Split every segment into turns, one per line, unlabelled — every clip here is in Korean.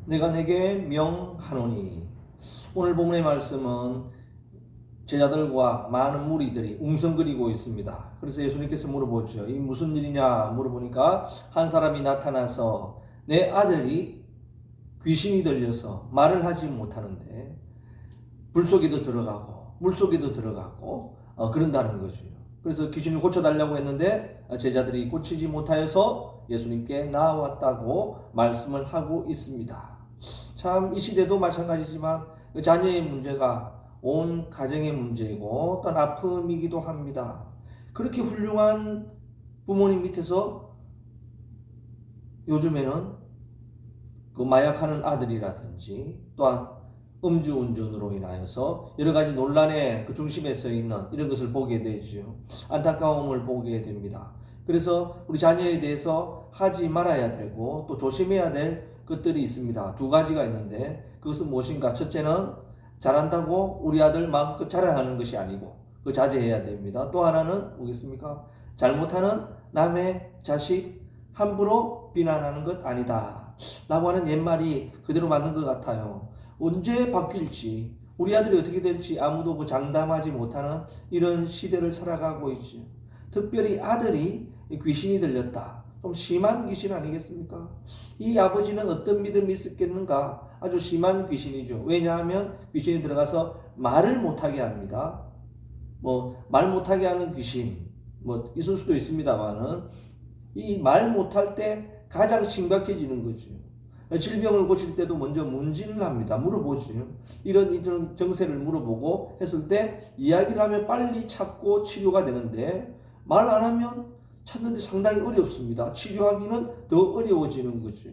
내가 내게 명하노니. 오늘 본문의 말씀은 제자들과 많은 무리들이 웅성거리고 있습니다. 그래서 예수님께서 물어보죠. 이 무슨 일이냐 물어보니까 한 사람이 나타나서 내 아들이 귀신이 들려서 말을 하지 못하는데 불 속에도 들어가고 물 속에도 들어가고 그런다는 거죠. 그래서 귀신을 고쳐달라고 했는데 제자들이 고치지 못하여서 예수님께 나왔다고 말씀을 하고 있습니다. 참 이 시대도 마찬가지지만 자녀의 문제가 온 가정의 문제이고 어떤 아픔이기도 합니다. 그렇게 훌륭한 부모님 밑에서 요즘에는 그 마약하는 아들이라든지 또한 음주운전으로 인하여서 여러 가지 논란의 그 중심에 서 있는 이런 것을 보게 되죠. 안타까움을 보게 됩니다. 그래서 우리 자녀에 대해서 하지 말아야 되고 또 조심해야 될 것들이 있습니다. 두 가지가 있는데 그것은 무엇인가? 첫째는 잘한다고 우리 아들 마음껏 자랑하는 것이 아니고 그 자제해야 됩니다. 또 하나는 뭐겠습니까? 잘못하는 남의 자식 함부로 비난하는 것 아니다 라고 하는 옛말이 그대로 맞는 것 같아요. 언제 바뀔지 우리 아들이 어떻게 될지 아무도 그 장담하지 못하는 이런 시대를 살아가고 있죠. 특별히 아들이 귀신이 들렸다. 좀 심한 귀신 아니겠습니까? 이 아버지는 어떤 믿음이 있었겠는가? 아주 심한 귀신이죠. 왜냐하면 귀신이 들어가서 말을 못하게 합니다. 말 못하게 하는 귀신 있을 수도 있습니다만은 이 말 못할 때 가장 심각해지는 거죠. 질병을 고칠 때도 먼저 문진을 합니다. 물어보죠. 이런 정세를 물어보고 했을 때 이야기를 하면 빨리 찾고 치료가 되는데 말 안 하면 찾는데 상당히 어렵습니다. 치료하기는 더 어려워지는 거죠.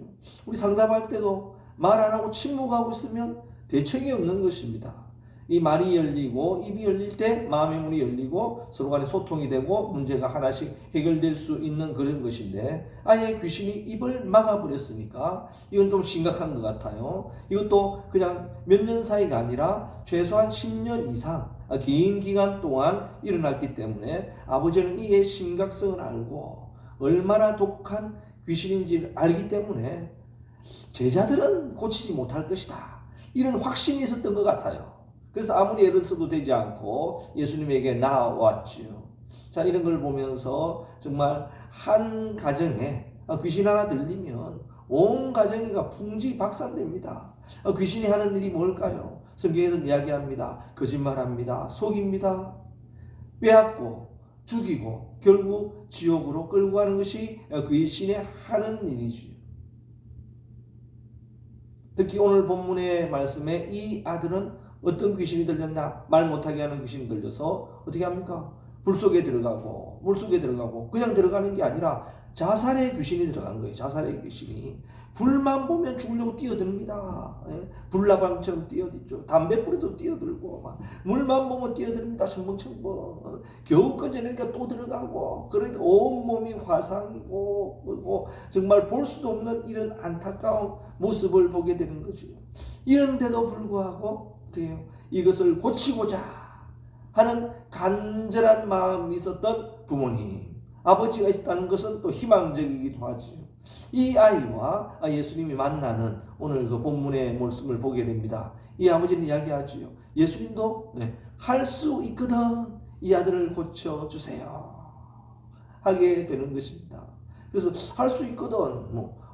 우리 상담할 때도 말 안 하고 침묵하고 있으면 대책이 없는 것입니다. 이 말이 열리고 입이 열릴 때 마음의 문이 열리고 서로 간에 소통이 되고 문제가 하나씩 해결될 수 있는 그런 것인데 아예 귀신이 입을 막아버렸으니까 이건 좀 심각한 것 같아요. 이것도 그냥 몇 년 사이가 아니라 최소한 10년 이상 긴 기간 동안 일어났기 때문에 아버지는 이의 심각성을 알고 얼마나 독한 귀신인지를 알기 때문에 제자들은 고치지 못할 것이다. 이런 확신이 있었던 것 같아요. 그래서 아무리 애를 써도 되지 않고 예수님에게 나왔지요. 자, 이런 걸 보면서 정말 한 가정에 귀신 하나 들리면 온 가정이가 풍지박산됩니다. 귀신이 하는 일이 뭘까요? 성경에서 이야기합니다. 거짓말합니다. 속입니다. 빼앗고 죽이고 결국 지옥으로 끌고 가는 것이 귀신이 하는 일이지요. 특히 오늘 본문의 말씀에 이 아들은 어떤 귀신이 들렸나? 말 못하게 하는 귀신이 들려서 어떻게 합니까? 불 속에 들어가고 물 속에 들어가고 그냥 들어가는 게 아니라 자살의 귀신이 들어가는 거예요. 자살의 귀신이. 불만 보면 죽으려고 뛰어듭니다. 불나방처럼 뛰어들죠. 담배 뿌리도 뛰어들고 막 물만 보면 뛰어듭니다. 첨벙첨벙. 겨우 꺼내니까 또 들어가고 그러니까 온몸이 화상이고 그리고 정말 볼 수도 없는 이런 안타까운 모습을 보게 되는 거죠. 이런데도 불구하고 어떻게 해요? 이것을 고치고자 하는 간절한 마음이 있었던 부모님, 아버지가 있었다는 것은 또 희망적이기도 하죠. 이 아이와 예수님이 만나는 오늘 그 본문의 모습을 보게 됩니다. 이 아버지는 이야기하죠. 예수님도 할 수 있거든 이 아들을 고쳐주세요 하게 되는 것입니다. 그래서 할 수 있거든,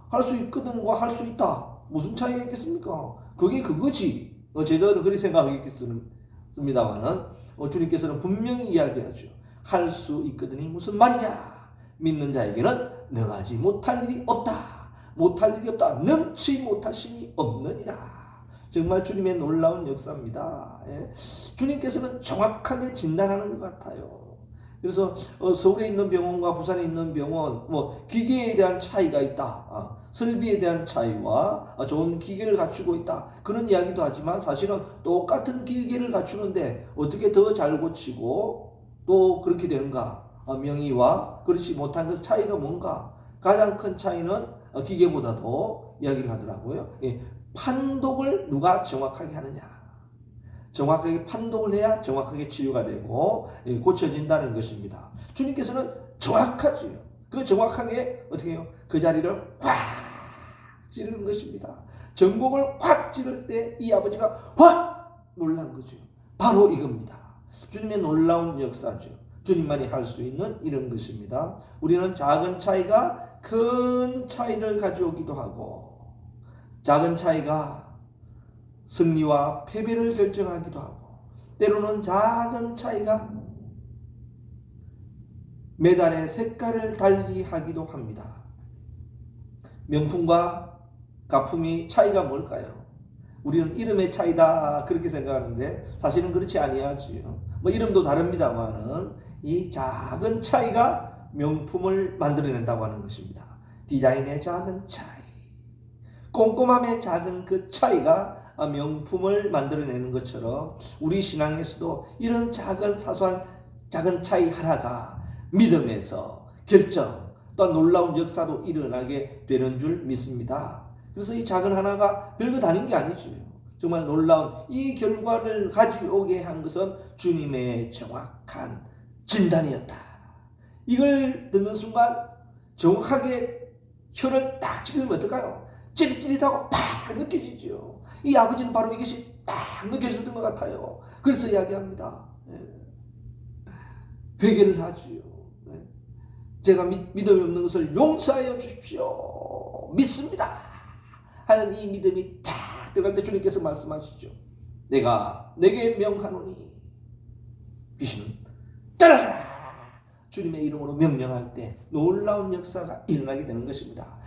할 수 있거든과 할 수 있다 무슨 차이가 있겠습니까? 그게 그거지. 제자들은 그렇게 생각하겠습니다만은 주님께서는 분명히 이야기하죠. 할 수 있거든이 무슨 말이냐? 믿는 자에게는 능하지 못할 일이 없다. 못할 일이 없다. 능치 못하심이 없느니라. 정말 주님의 놀라운 역사입니다. 주님께서는 정확하게 진단하는 것 같아요. 그래서 서울에 있는 병원과 부산에 있는 병원, 기계에 대한 차이가 있다. 설비에 대한 차이와 좋은 기계를 갖추고 있다. 그런 이야기도 하지만 사실은 똑같은 기계를 갖추는데 어떻게 더 잘 고치고 또 그렇게 되는가? 명의와 그렇지 못한 것의 차이가 뭔가? 가장 큰 차이는 기계보다도 이야기를 하더라고요. 판독을 누가 정확하게 하느냐. 정확하게 판독을 해야 정확하게 치료가 되고 고쳐진다는 것입니다. 주님께서는 정확하지요. 그 정확하게 어떻게 해요? 그 자리를 꽉 찌르는 것입니다. 전곡을 확 찌를 때 이 아버지가 확 놀란 거죠. 바로 이겁니다. 주님의 놀라운 역사죠. 주님만이 할 수 있는 이런 것입니다. 우리는 작은 차이가 큰 차이를 가져오기도 하고, 작은 차이가 승리와 패배를 결정하기도 하고, 때로는 작은 차이가 메달의 색깔을 달리하기도 합니다. 명품과 가품이 차이가 뭘까요? 우리는 이름의 차이다 그렇게 생각하는데 사실은 그렇지 아니하지요. 뭐 이름도 다릅니다만은 이 작은 차이가 명품을 만들어낸다고 하는 것입니다. 디자인의 작은 차이, 꼼꼼함의 작은 그 차이가 명품을 만들어내는 것처럼 우리 신앙에서도 이런 작은 사소한 작은 차이 하나가 믿음에서 결정, 또 놀라운 역사도 일어나게 되는 줄 믿습니다. 그래서 이 작은 하나가 별거 아닌 게 아니죠. 정말 놀라운 이 결과를 가져오게 한 것은 주님의 정확한 진단이었다. 이걸 듣는 순간 정확하게 혀를 딱 찌르면 어떨까요? 찌릿찌릿하고 팍 느껴지죠. 이 아버지는 바로 이것이 딱 느껴졌던 것 같아요. 그래서 이야기합니다. 회개를 하지요. 제가 믿음이 없는 것을 용서하여 주십시오. 믿습니다. 하는 이 믿음이 탁 들어갈 때 주님께서 말씀하시죠. 내가 내게 명하노니 귀신은 따라가라. 주님의 이름으로 명령할 때 놀라운 역사가 일어나게 되는 것입니다.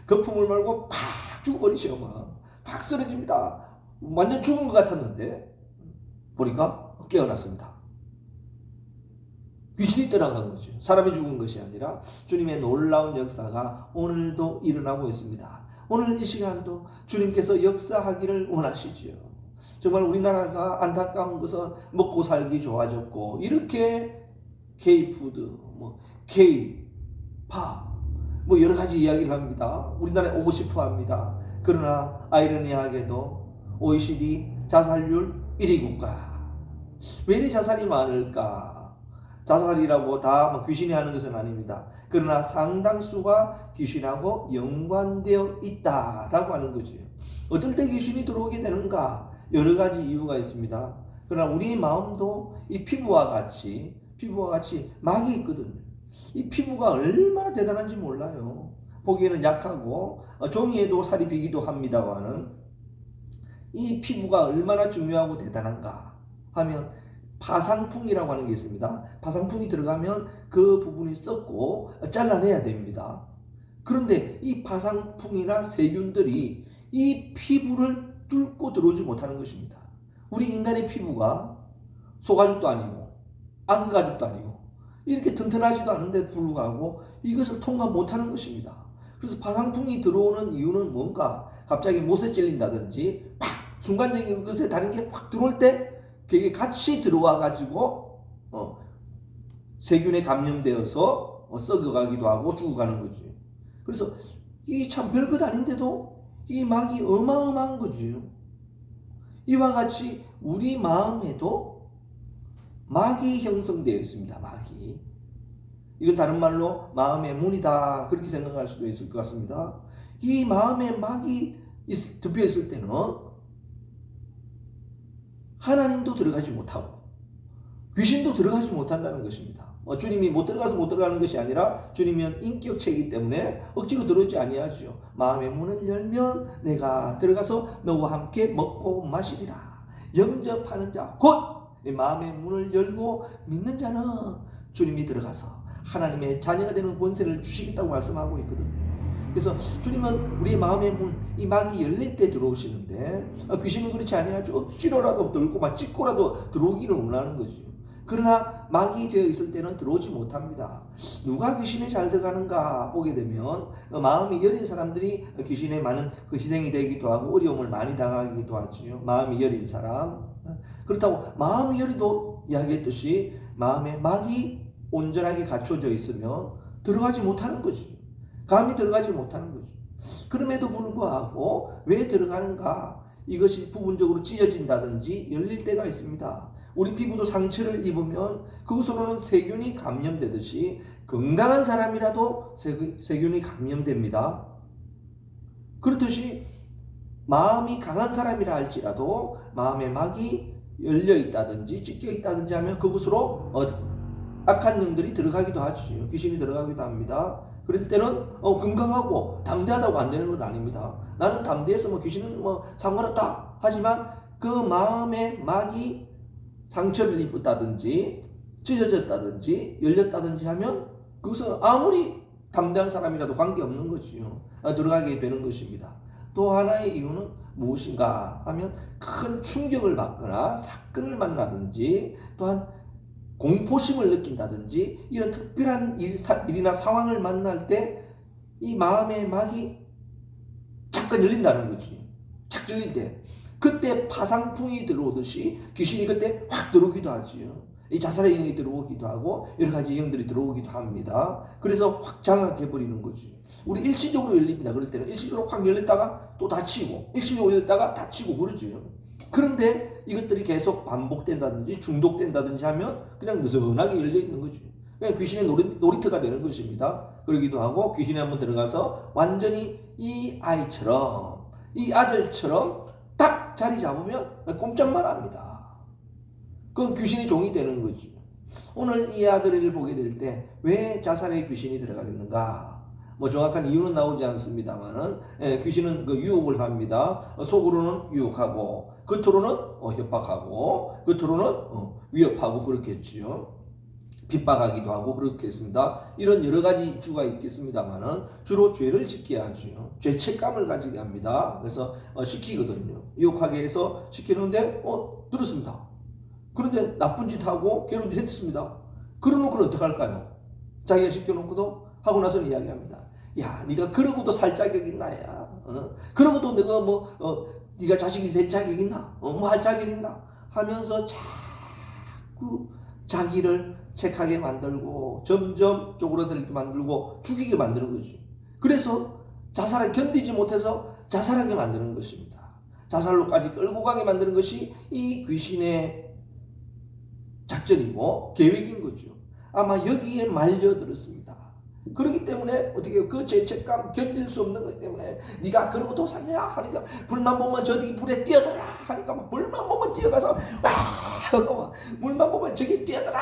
거품을 말고 팍 죽어버리죠. 팍 쓰러집니다. 완전 죽은 것 같았는데 보니까 깨어났습니다. 귀신이 떠나간 거죠. 사람이 죽은 것이 아니라 주님의 놀라운 역사가 오늘도 일어나고 있습니다. 오늘 이 시간도 주님께서 역사하기를 원하시지요. 정말 우리나라가 안타까운 것은 먹고 살기 좋아졌고 이렇게 K푸드, K팝 여러 가지 이야기를 합니다. 우리나라에 오고 싶어 합니다. 그러나 아이러니하게도 OECD 자살률 1위 국가. 왜 이리 자살이 많을까? 자살이라고 다 귀신이 하는 것은 아닙니다. 그러나 상당수가 귀신하고 연관되어 있다라고 하는 거죠. 어떨 때 귀신이 들어오게 되는가? 여러 가지 이유가 있습니다. 그러나 우리 마음도 이 피부와 같이 막이 있거든요. 이 피부가 얼마나 대단한지 몰라요. 보기에는 약하고 종이에도 살이 비기도 합니다만은 이 피부가 얼마나 중요하고 대단한가 하면 파상풍이라고 하는 게 있습니다. 파상풍이 들어가면 그 부분이 썩고 잘라내야 됩니다. 그런데 이 파상풍이나 세균들이 이 피부를 뚫고 들어오지 못하는 것입니다. 우리 인간의 피부가 소가죽도 아니고 안가죽도 아니고 이렇게 튼튼하지도 않은데 불구하고 이것을 통과 못하는 것입니다. 그래서 파상풍이 들어오는 이유는 뭔가? 갑자기 못에 찔린다든지 팍 순간적인 것에 다른 게 확 들어올 때 그게 같이 들어와 가지고 세균에 감염되어서 썩어가기도 하고 죽어가는 거지. 그래서 이 참 별것 아닌데도 이 막이 어마어마한 거지. 이와 같이 우리 마음에도 막이 형성되어 있습니다. 막이. 이걸 다른 말로 마음의 문이다 그렇게 생각할 수도 있을 것 같습니다. 이 마음에 막이 덮여 있을 때는 하나님도 들어가지 못하고 귀신도 들어가지 못한다는 것입니다. 주님이 못 들어가서 못 들어가는 것이 아니라 주님은 인격체이기 때문에 억지로 들어오지 아니하죠. 마음의 문을 열면 내가 들어가서 너와 함께 먹고 마시리라. 영접하는 자 곧 마음의 문을 열고 믿는 자는 주님이 들어가서 하나님의 자녀가 되는 권세를 주시겠다고 말씀하고 있거든요. 그래서 주님은 우리의 마음의 문, 이 막이 열릴 때 들어오시는데 귀신은 그렇지 아니하죠. 억지로라도 들고 막 찢고라도 들어오기를 원하는 거죠. 그러나 막이 되어 있을 때는 들어오지 못합니다. 누가 귀신에 잘 들어가는가 보게 되면 마음이 여린 사람들이 귀신에 많은 희생이 되기도 하고 어려움을 많이 당하기도 하지요. 마음이 여린 사람. 그렇다고 마음이 여리도 이야기했듯이 마음에 막이 온전하게 갖춰져 있으면 들어가지 못하는 거죠. 감이 들어가지 못하는 거죠. 그럼에도 불구하고 왜 들어가는가? 이것이 부분적으로 찢어진다든지 열릴 때가 있습니다. 우리 피부도 상처를 입으면 그것으로는 세균이 감염되듯이 건강한 사람이라도 세균이 감염됩니다. 그렇듯이 마음이 강한 사람이라 할지라도 마음의 막이 열려 있다든지 찢겨 있다든지 하면 그곳으로 악한 영들이 들어가기도 하죠. 귀신이 들어가기도 합니다. 그럴 때는 건강하고 담대하다고 안 되는 건 아닙니다. 나는 담대해서 뭐 귀신은 뭐 상관없다 하지만 그 마음의 막이 상처를 입었다든지 찢어졌다든지 열렸다든지 하면 그것은 아무리 담대한 사람이라도 관계없는 거지요. 들어가게 되는 것입니다. 또 하나의 이유는 무엇인가 하면 큰 충격을 받거나 사건을 만나든지 또한 공포심을 느낀다든지 이런 특별한 일이나 상황을 만날 때 이 마음의 막이 잠깐 열린다는 거지. 착 열릴 때 그때 파상풍이 들어오듯이 귀신이 그때 확 들어오기도 하지요. 이 자살의 영이 들어오기도 하고 여러 가지 영들이 들어오기도 합니다. 그래서 확 장악해 버리는 거지. 우리 일시적으로 열립니다. 그럴 때는 일시적으로 확 열렸다가 또 닫히고 일시적으로 열렸다가 닫히고 그러죠. 그런데 이것들이 계속 반복된다든지 중독된다든지 하면 그냥 느슨하게 열려 있는 거죠. 그냥 귀신의 놀이터가 되는 것입니다. 그러기도 하고 귀신이 한번 들어가서 완전히 이 아이처럼 이 아들처럼 딱 자리 잡으면 꼼짝말 합니다. 그건 귀신이 종이 되는 거죠. 오늘 이 아들을 보게 될 때 왜 자살의 귀신이 들어가겠는가? 뭐 정확한 이유는 나오지 않습니다만은 귀신은 그 유혹을 합니다. 속으로는 유혹하고 겉으로는 협박하고 겉으로는 위협하고 그렇겠지요. 핍박하기도 하고 그렇겠습니다. 이런 여러 가지 이유가 있겠습니다만은 주로 죄를 짓게 하죠. 죄책감을 가지게 합니다. 그래서 시키거든요. 유혹하게 해서 시키는데 들었습니다. 그런데 나쁜 짓 하고 괴로운 짓 했습니다. 그러놓고는 어떡할까요? 자기가 시켜놓고도 하고 나서는 이야기합니다. 야, 네가 그러고도 살 자격 있나 야? 그러고도 너가 네가 자식이 될 자격 있나? 뭐 할 자격 있나? 하면서 자꾸 자기를 책하게 만들고 점점 쪼그라들게 만들고 죽이게 만드는 거죠. 그래서 자살을 견디지 못해서 자살하게 만드는 것입니다. 자살로까지 끌고 가게 만드는 것이 이 귀신의 작전이고 계획인 거죠. 아마 여기에 말려들었습니다. 그렇기 때문에 어떻게 해요? 그 죄책감 견딜 수 없는 것 때문에 네가 그러고도 살냐 하니까 불만 보면 저기 불에 뛰어들어 하니까 막 불만 보면 뛰어가서 와 하고 물만 보면 저기 뛰어들어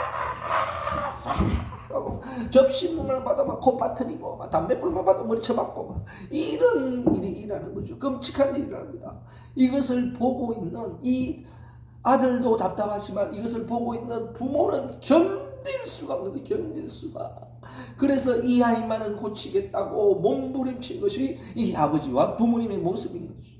하고 접시문을 받으면 코 빠뜨리고 막 담배불만 받으면 머리 쳐박고 막 이런 일이 일어나는 거죠. 끔찍한 일이 일어납니다. 이것을 보고 있는 이 아들도 답답하지만 이것을 보고 있는 부모는 견딜 수가 없는 거예요. 견딜 수가. 그래서 이 아이만은 고치겠다고 몸부림친 것이 이 아버지와 부모님의 모습인 거죠.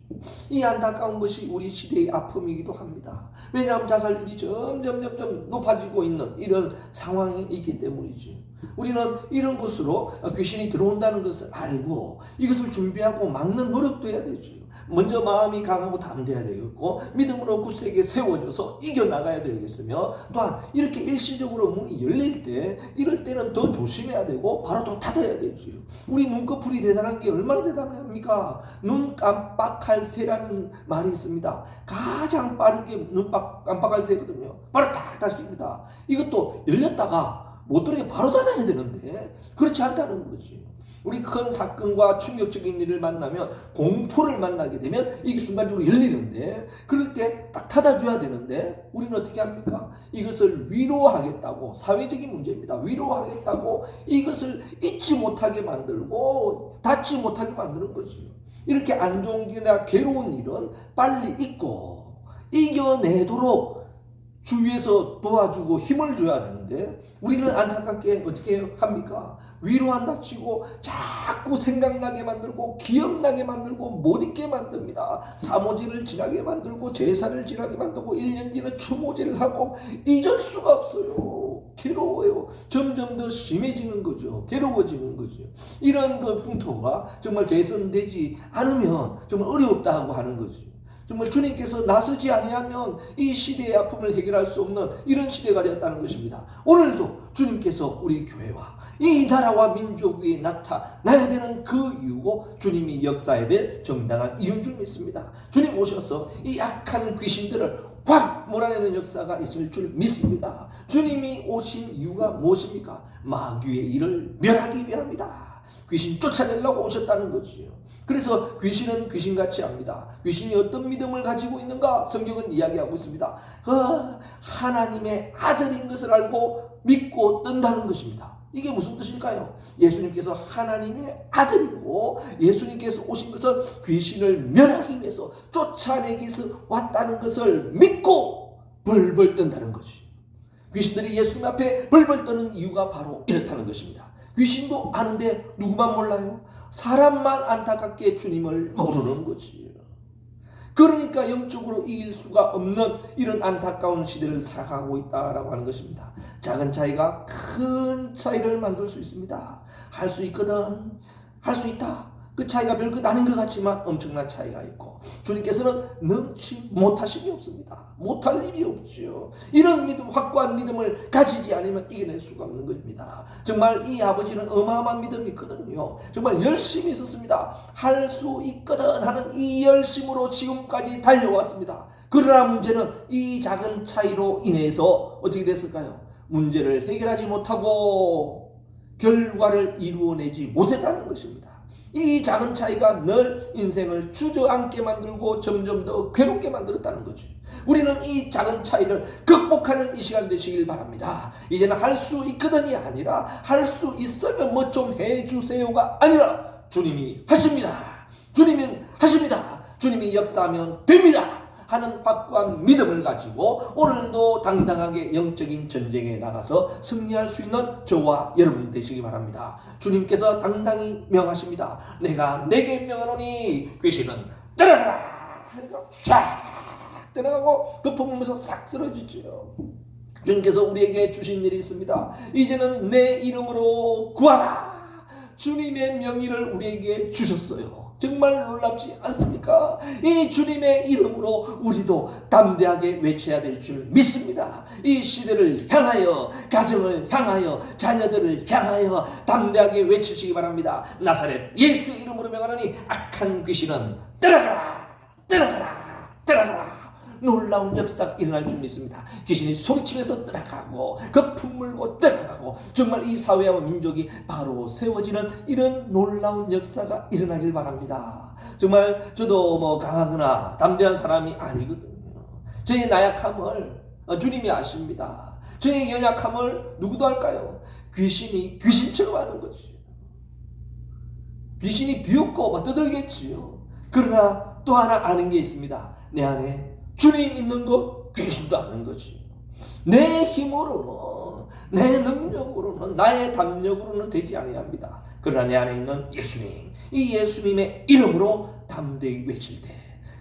이 안타까운 것이 우리 시대의 아픔이기도 합니다. 왜냐하면 자살률이 점점 높아지고 있는 이런 상황이 있기 때문이죠. 우리는 이런 것으로 귀신이 들어온다는 것을 알고 이것을 준비하고 막는 노력도 해야 되죠. 먼저 마음이 강하고 담대해야 되겠고 믿음으로 굳세게 세워져서 이겨나가야 되겠으며 또한 이렇게 일시적으로 문이 열릴 때 이럴 때는 더 조심해야 되고 바로 또 닫아야 되죠. 우리 눈꺼풀이 대단한 게 얼마나 대단합니까? 눈 깜빡할 새라는 말이 있습니다. 가장 빠른 게 눈 깜빡할 새거든요. 바로 딱 닫힙니다. 이것도 열렸다가 못 들어게 바로 닫아야 되는데 그렇지 않다는 거죠. 우리 큰 사건과 충격적인 일을 만나면 공포를 만나게 되면 이게 순간적으로 열리는데 그럴 때 딱 닫아줘야 되는데 우리는 어떻게 합니까? 이것을 위로하겠다고 사회적인 문제입니다. 위로하겠다고 이것을 잊지 못하게 만들고 닫지 못하게 만드는 거죠. 이렇게 안 좋은 일이나 괴로운 일은 빨리 잊고 이겨내도록 주위에서 도와주고 힘을 줘야 되는데 우리는 안타깝게 어떻게 합니까? 위로한다 치고 자꾸 생각나게 만들고 기억나게 만들고 못 잊게 만듭니다. 사모질을 지나게 만들고 제사를 지나게 만들고 1년 뒤는 추모제를 하고 잊을 수가 없어요. 괴로워요. 점점 더 심해지는 거죠. 괴로워지는 거죠. 이런 그 풍토가 정말 개선되지 않으면 정말 어렵다고 하는 거죠. 정말 주님께서 나서지 아니하면 이 시대의 아픔을 해결할 수 없는 이런 시대가 되었다는 것입니다. 오늘도 주님께서 우리 교회와 이 나라와 민족 위에 나타나야 되는 그 이유고 주님이 역사해야 될 정당한 이유인 줄 믿습니다. 주님 오셔서 이 악한 귀신들을 확 몰아내는 역사가 있을 줄 믿습니다. 주님이 오신 이유가 무엇입니까? 마귀의 일을 멸하기 위함이다. 귀신 쫓아내려고 오셨다는 거지요. 그래서 귀신은 귀신같이 합니다. 귀신이 어떤 믿음을 가지고 있는가? 성경은 이야기하고 있습니다. 하나님의 아들인 것을 알고 믿고 뜬다는 것입니다. 이게 무슨 뜻일까요? 예수님께서 하나님의 아들이고 예수님께서 오신 것은 귀신을 멸하기 위해서 쫓아내기 위해서 왔다는 것을 믿고 벌벌 뜬다는 거지. 귀신들이 예수님 앞에 벌벌 떠는 이유가 바로 이렇다는 것입니다. 귀신도 아는데 누구만 몰라요? 사람만 안타깝게 주님을 모르는 거지. 그러니까 영적으로 이길 수가 없는 이런 안타까운 시대를 살아가고 있다라고 하는 것입니다. 작은 차이가 큰 차이를 만들 수 있습니다. 할 수 있거든. 할 수 있다. 그 차이가 별것 아닌 것 같지만 엄청난 차이가 있고 주님께서는 능치 못하심이 없습니다. 못할 일이 없지요. 이런 믿음, 확고한 믿음을 가지지 않으면 이겨낼 수가 없는 것입니다. 정말 이 아버지는 어마어마한 믿음이 있거든요. 정말 열심히 있었습니다. 할 수 있거든 하는 이 열심으로 지금까지 달려왔습니다. 그러나 문제는 이 작은 차이로 인해서 어떻게 됐을까요? 문제를 해결하지 못하고 결과를 이루어내지 못했다는 것입니다. 이 작은 차이가 늘 인생을 주저앉게 만들고 점점 더 괴롭게 만들었다는 거지. 우리는 이 작은 차이를 극복하는 이 시간 되시길 바랍니다. 이제는 할 수 있거든이 아니라 할 수 있으면 뭐 좀 해주세요가 아니라 주님이 하십니다. 주님이 하십니다. 주님이 역사하면 됩니다. 하는 확고한 믿음을 가지고 오늘도 당당하게 영적인 전쟁에 나가서 승리할 수 있는 저와 여러분 되시기 바랍니다. 주님께서 당당히 명하십니다. 내게 명하노니 귀신은 떠나가라. 하니까 쫙 떠나가고 그 품으면서 싹 쓰러지죠. 주님께서 우리에게 주신 일이 있습니다. 이제는 내 이름으로 구하라. 주님의 명의를 우리에게 주셨어요. 정말 놀랍지 않습니까? 이 주님의 이름으로 우리도 담대하게 외쳐야 될 줄 믿습니다. 이 시대를 향하여, 가정을 향하여, 자녀들을 향하여 담대하게 외치시기 바랍니다. 나사렛 예수의 이름으로 명하노니 악한 귀신은 떠나가라, 떠나가라, 떠나가라. 놀라운 역사가 일어날 줄 믿습니다. 귀신이 소리치면서 떠나가고 거품 물고 떠나가고 정말 이 사회와 민족이 바로 세워지는 이런 놀라운 역사가 일어나길 바랍니다. 정말 저도 강하거나 담대한 사람이 아니거든요. 저의 나약함을 주님이 아십니다. 저의 연약함을 누구도 알까요? 귀신이 귀신처럼 하는 거지. 귀신이 비웃고 떠들겠지요. 그러나 또 하나 아는 게 있습니다. 내 안에 주님 있는 거 귀신도 아는 거지. 내 힘으로는, 내 능력으로는, 나의 담력으로는 되지 아니합니다. 그러나 내 안에 있는 예수님, 이 예수님의 이름으로 담대히 외칠 때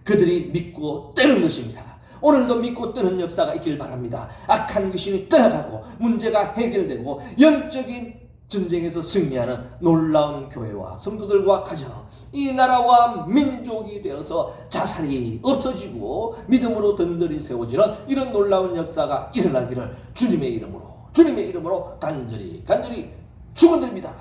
그들이 믿고 뜨는 것입니다. 오늘도 믿고 뜨는 역사가 있길 바랍니다. 악한 귀신이 떠나가고 문제가 해결되고 영적인 전쟁에서 승리하는 놀라운 교회와 성도들과 가정, 이 나라와 민족이 되어서 자살이 없어지고 믿음으로 든든히 세워지는 이런 놀라운 역사가 일어나기를 주님의 이름으로 간절히 축원드립니다.